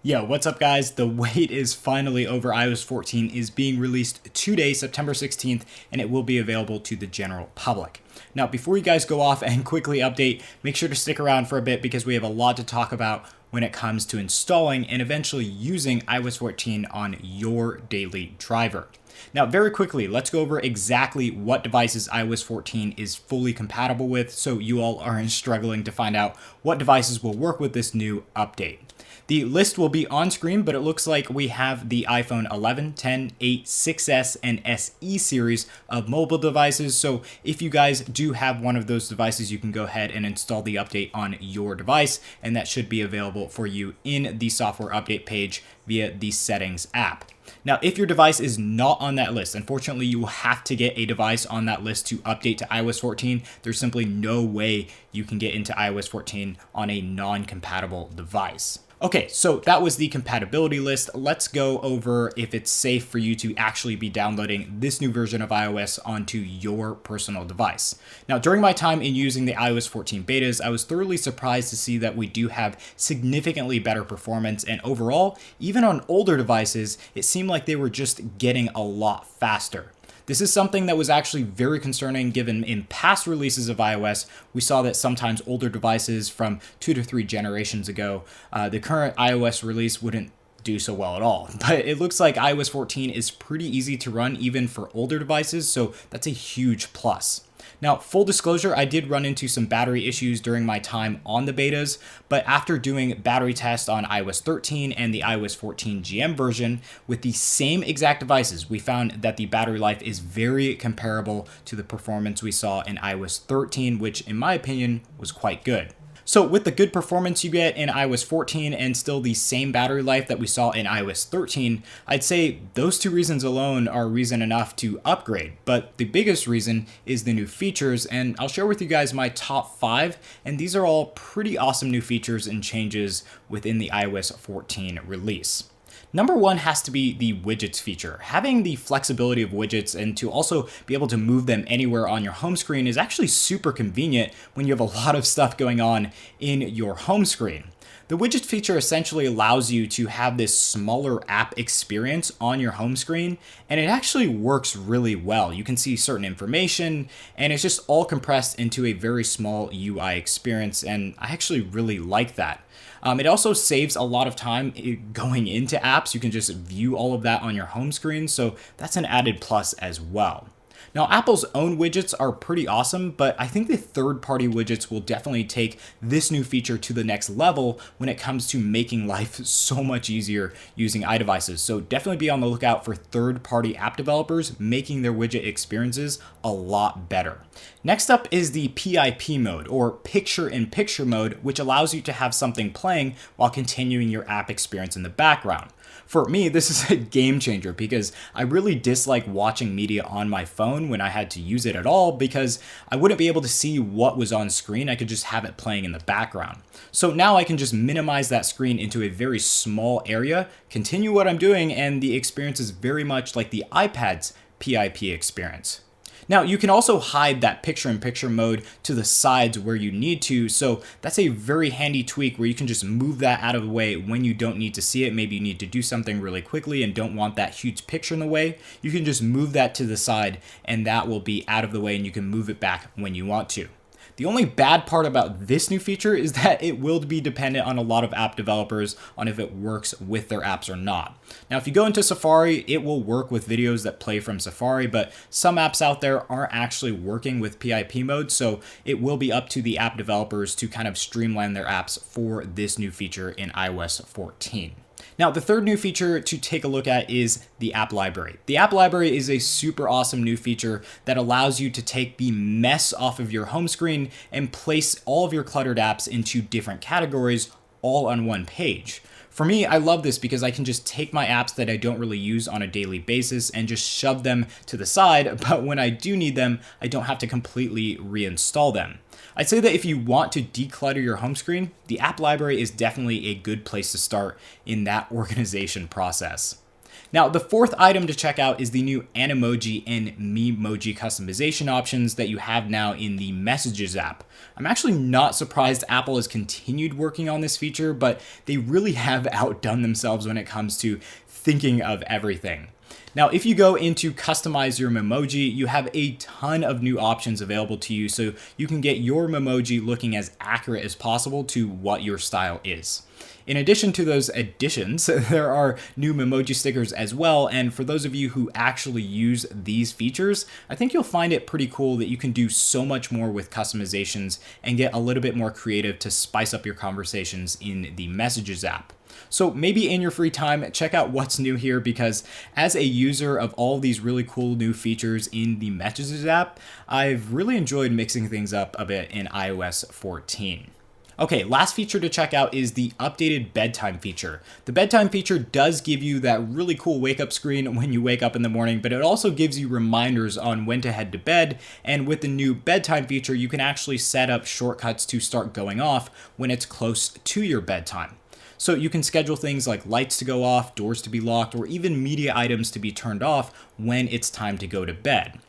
Yo, what's up guys? The wait is finally over. iOS 14 is being released today, September 16th, and it will be available to the general public. Now, before you guys go off and quickly update, make sure to stick around for a bit because we have a lot to talk about when it comes to installing and eventually using iOS 14 on your daily driver. Now, very quickly, let's go over exactly what devices iOS 14 is fully compatible with so you all aren't struggling to find out what devices will work with this new update. The list will be on screen, but it looks like we have the iPhone 11, 10, 8, 6S, and SE series of mobile devices. So if you guys do have one of those devices, you can go ahead and install the update on your device, and that should be available for you in the software update page via the settings app. Now, if your device is not on that list, unfortunately, you will have to get a device on that list to update to iOS 14. There's simply no way you can get into iOS 14 on a non-compatible device. Okay, so that was the compatibility list. Let's go over if it's safe for you to actually be downloading this new version of iOS onto your personal device. Now, during my time in using the iOS 14 betas, I was thoroughly surprised to see that we do have significantly better performance, and overall, even on older devices, it seemed like they were just getting a lot faster. This is something that was actually very concerning given in past releases of iOS, we saw that sometimes older devices from 2 to 3 generations ago, the current iOS release wouldn't do so well at all. But it looks like iOS 14 is pretty easy to run even for older devices, so that's a huge plus. Now, full disclosure, I did run into some battery issues during my time on the betas, but after doing battery tests on iOS 13 and the iOS 14 GM version with the same exact devices, we found that the battery life is very comparable to the performance we saw in iOS 13, which in my opinion was quite good. So with the good performance you get in iOS 14 and still the same battery life that we saw in iOS 13, I'd say those two reasons alone are reason enough to upgrade. But the biggest reason is the new features, and I'll share with you guys my top 5, and these are all pretty awesome new features and changes within the iOS 14 release. Number 1 has to be the widgets feature. Having the flexibility of widgets and to also be able to move them anywhere on your home screen is actually super convenient when you have a lot of stuff going on in your home screen. The widget feature essentially allows you to have this smaller app experience on your home screen, and it actually works really well. You can see certain information, and it's just all compressed into a very small UI experience, and I actually really like that. It also saves a lot of time going into apps. You can just view all of that on your home screen, so that's an added plus as well. Now, Apple's own widgets are pretty awesome, but I think the third-party widgets will definitely take this new feature to the next level when it comes to making life so much easier using iDevices. So definitely be on the lookout for third-party app developers making their widget experiences a lot better. Next up is the PIP mode, or picture-in-picture mode, which allows you to have something playing while continuing your app experience in the background. For me, this is a game changer because I really dislike watching media on my phone when I had to use it at all because I wouldn't be able to see what was on screen. I could just have it playing in the background. So now I can just minimize that screen into a very small area, continue what I'm doing, and the experience is very much like the iPad's PIP experience. Now, you can also hide that picture-in-picture mode to the sides where you need to, so that's a very handy tweak where you can just move that out of the way when you don't need to see it. Maybe you need to do something really quickly and don't want that huge picture in the way. You can just move that to the side and that will be out of the way and you can move it back when you want to. The only bad part about this new feature is that it will be dependent on a lot of app developers on if it works with their apps or not. Now, if you go into Safari, it will work with videos that play from Safari, but some apps out there aren't actually working with PIP mode, so it will be up to the app developers to kind of streamline their apps for this new feature in iOS 14. Now, the third new feature to take a look at is the app library. The app library is a super awesome new feature that allows you to take the mess off of your home screen and place all of your cluttered apps into different categories all on one page. For me, I love this because I can just take my apps that I don't really use on a daily basis and just shove them to the side, but when I do need them, I don't have to completely reinstall them. I'd say that if you want to declutter your home screen, the app library is definitely a good place to start in that organization process. Now, the fourth item to check out is the new Animoji and Memoji customization options that you have now in the Messages app. I'm actually not surprised Apple has continued working on this feature, but they really have outdone themselves when it comes to thinking of everything. Now, if you go into customize your Memoji, you have a ton of new options available to you, so you can get your Memoji looking as accurate as possible to what your style is. In addition to those additions, there are new Memoji stickers as well, and for those of you who actually use these features, I think you'll find it pretty cool that you can do so much more with customizations and get a little bit more creative to spice up your conversations in the Messages app. So maybe in your free time, check out what's new here, because as a user of all these really cool new features in the Messages app, I've really enjoyed mixing things up a bit in iOS 14. Okay, last feature to check out is the updated Bedtime feature. The Bedtime feature does give you that really cool wake up screen when you wake up in the morning, but it also gives you reminders on when to head to bed. And with the new Bedtime feature, you can actually set up shortcuts to start going off when it's close to your bedtime. So you can schedule things like lights to go off, doors to be locked, or even media items to be turned off when it's time to go to bed.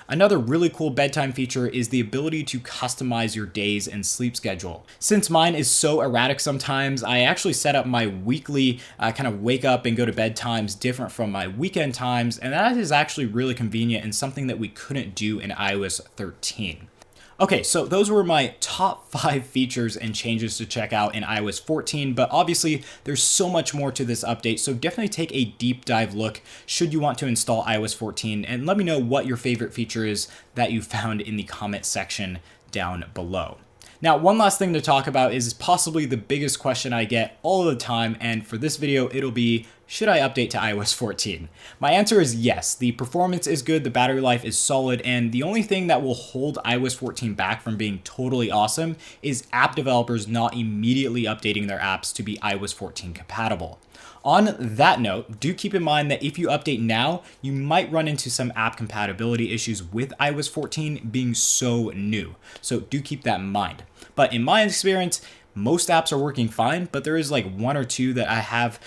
Another really cool bedtime feature is the ability to customize your days and sleep schedule. Since mine is so erratic sometimes, I actually set up my weekly kind of wake up and go to bed times different from my weekend times, and that is actually really convenient and something that we couldn't do in iOS 13. Okay, so those were my top 5 features and changes to check out in iOS 14, but obviously there's so much more to this update, so definitely take a deep dive look should you want to install iOS 14, and let me know what your favorite feature is that you found in the comment section down below. Now, one last thing to talk about is possibly the biggest question I get all the time, and for this video, it'll be, should I update to iOS 14? My answer is yes. The performance is good, the battery life is solid, and the only thing that will hold iOS 14 back from being totally awesome is app developers not immediately updating their apps to be iOS 14 compatible. On that note, do keep in mind that if you update now, you might run into some app compatibility issues with iOS 14 being so new. So do keep that in mind. But in my experience, most apps are working fine, but there is like one or two that I have,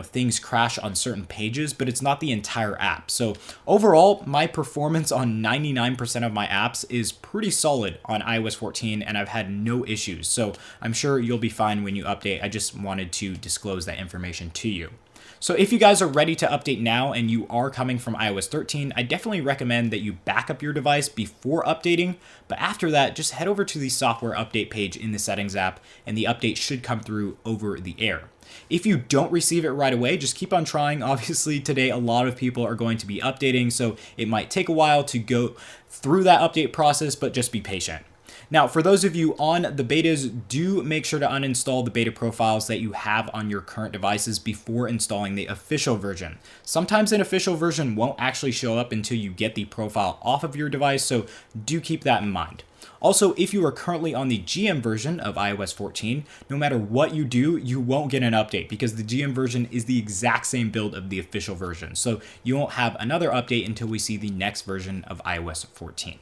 things crash on certain pages, but it's not the entire app. So overall, my performance on 99% of my apps is pretty solid on iOS 14, and I've had no issues. So I'm sure you'll be fine when you update. I just wanted to disclose that information to you. So if you guys are ready to update now and you are coming from iOS 13, I definitely recommend that you back up your device before updating, but after that, just head over to the software update page in the settings app and the update should come through over the air. If you don't receive it right away, just keep on trying. Obviously, today a lot of people are going to be updating, so it might take a while to go through that update process, but just be patient. Now, for those of you on the betas, do make sure to uninstall the beta profiles that you have on your current devices before installing the official version. Sometimes an official version won't actually show up until you get the profile off of your device, so do keep that in mind. Also, if you are currently on the GM version of iOS 14, no matter what you do, you won't get an update because the GM version is the exact same build of the official version. So you won't have another update until we see the next version of iOS 14.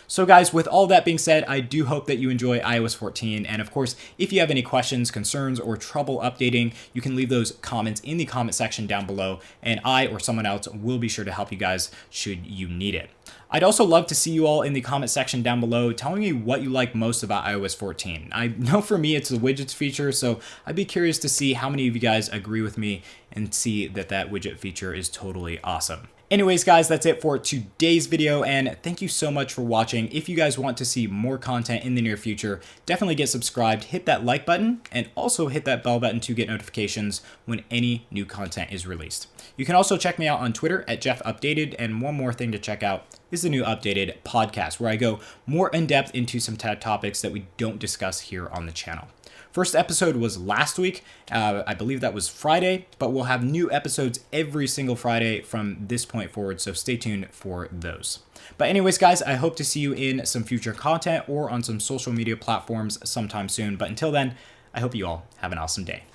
So guys, with all that being said, I do hope that you enjoy iOS 14. And of course, if you have any questions, concerns, or trouble updating, you can leave those comments in the comment section down below, and I or someone else will be sure to help you guys should you need it. I'd also love to see you all in the comment section down below telling me what you like most about iOS 14. I know for me it's the widgets feature, so I'd be curious to see how many of you guys agree with me and see that that widget feature is totally awesome. Anyways, guys, that's it for today's video, and thank you so much for watching. If you guys want to see more content in the near future, definitely get subscribed, hit that like button, and also hit that bell button to get notifications when any new content is released. You can also check me out on Twitter at JeffUpdated, and one more thing to check out is the new updated podcast, where I go more in depth into some tech topics that we don't discuss here on the channel. First episode was last week. I believe that was Friday, but we'll have new episodes every single Friday from this point forward, so stay tuned for those. But anyways, guys, I hope to see you in some future content or on some social media platforms sometime soon. But until then, I hope you all have an awesome day.